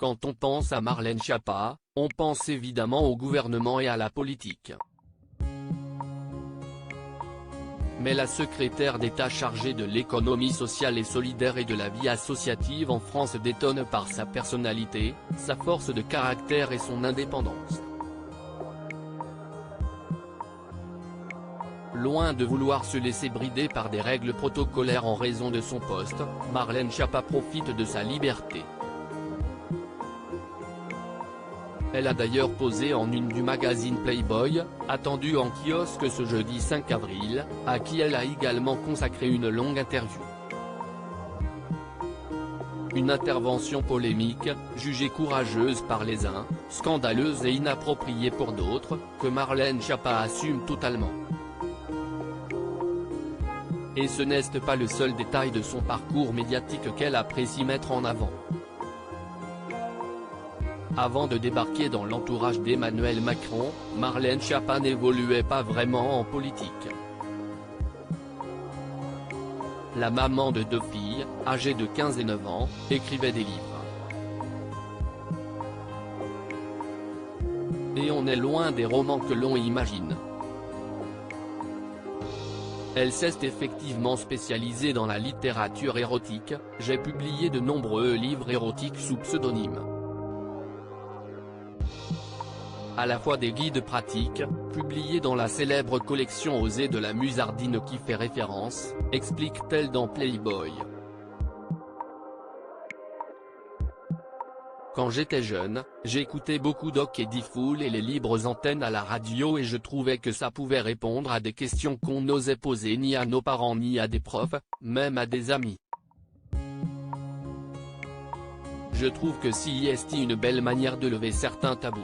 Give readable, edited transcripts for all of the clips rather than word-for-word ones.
Quand on pense à Marlène Schiappa, on pense évidemment au gouvernement et à la politique. Mais la secrétaire d'État chargée de l'économie sociale et solidaire et de la vie associative en France détonne par sa personnalité, sa force de caractère et son indépendance. Loin de vouloir se laisser brider par des règles protocolaires en raison de son poste, Marlène Schiappa profite de sa liberté. Elle a d'ailleurs posé en une du magazine Playboy, attendu en kiosque ce jeudi 5 avril, à qui elle a également consacré une longue interview. Une intervention polémique, jugée courageuse par les uns, scandaleuse et inappropriée pour d'autres, que Marlène Schiappa assume totalement. Et ce n'est pas le seul détail de son parcours médiatique qu'elle apprécie mettre en avant. Avant de débarquer dans l'entourage d'Emmanuel Macron, Marlène Schiappa n'évoluait pas vraiment en politique. La maman de 2 filles, âgée de 15 et 9 ans, écrivait des livres. Et on est loin des romans que l'on imagine. Elle s'est effectivement spécialisée dans la littérature érotique, j'ai publié de nombreux livres érotiques sous pseudonyme. À la fois des guides pratiques, publiés dans la célèbre collection Oser de la Musardine qui fait référence, explique-t-elle dans Playboy. Quand j'étais jeune, j'écoutais beaucoup Doc et D-Fool et les libres antennes à la radio et je trouvais que ça pouvait répondre à des questions qu'on n'osait poser ni à nos parents ni à des profs, même à des amis. Je trouve que c'est une belle manière de lever certains tabous.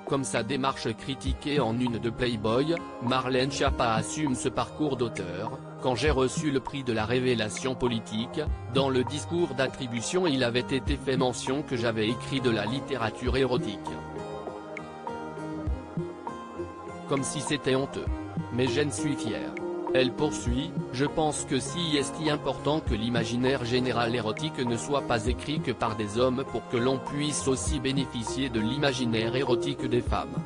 Comme sa démarche critiquée en une de Playboy, Marlène Schiappa assume ce parcours d'auteur. Quand j'ai reçu le prix de la révélation politique, dans le discours d'attribution il avait été fait mention que j'avais écrit de la littérature érotique. Comme si c'était honteux. Mais j'en suis fier. Elle poursuit, je pense que c'est important que l'imaginaire général érotique ne soit pas écrit que par des hommes pour que l'on puisse aussi bénéficier de l'imaginaire érotique des femmes.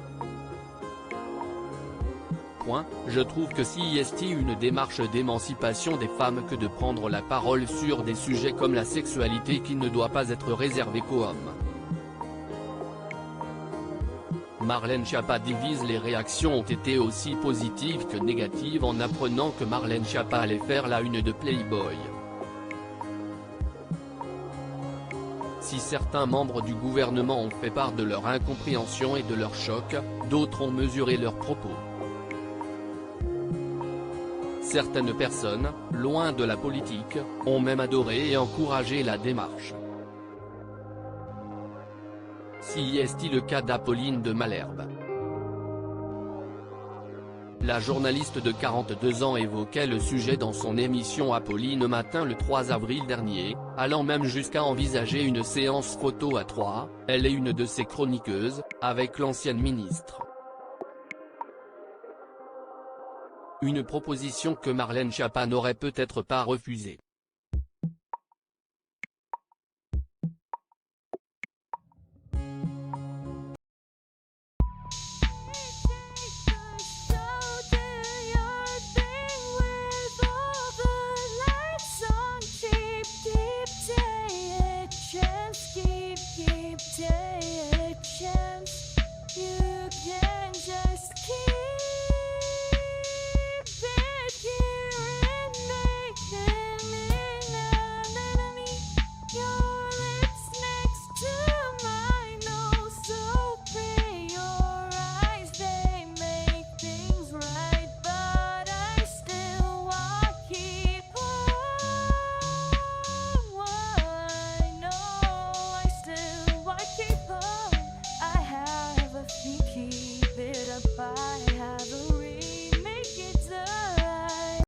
Je trouve que c'est une démarche d'émancipation des femmes que de prendre la parole sur des sujets comme la sexualité qui ne doit pas être réservée qu'aux hommes. Marlène Schiappa divise. Les réactions ont été aussi positives que négatives en apprenant que Marlène Schiappa allait faire la une de Playboy. Si certains membres du gouvernement ont fait part de leur incompréhension et de leur choc, d'autres ont mesuré leurs propos. Certaines personnes, loin de la politique, ont même adoré et encouragé la démarche. C'est le cas d'Apolline de Malherbe. La journaliste de 42 ans évoquait le sujet dans son émission Apolline Matin le 3 avril dernier, allant même jusqu'à envisager une séance photo à 3, elle est une de ses chroniqueuses, avec l'ancienne ministre. Une proposition que Marlène Schiappa n'aurait peut-être pas refusée.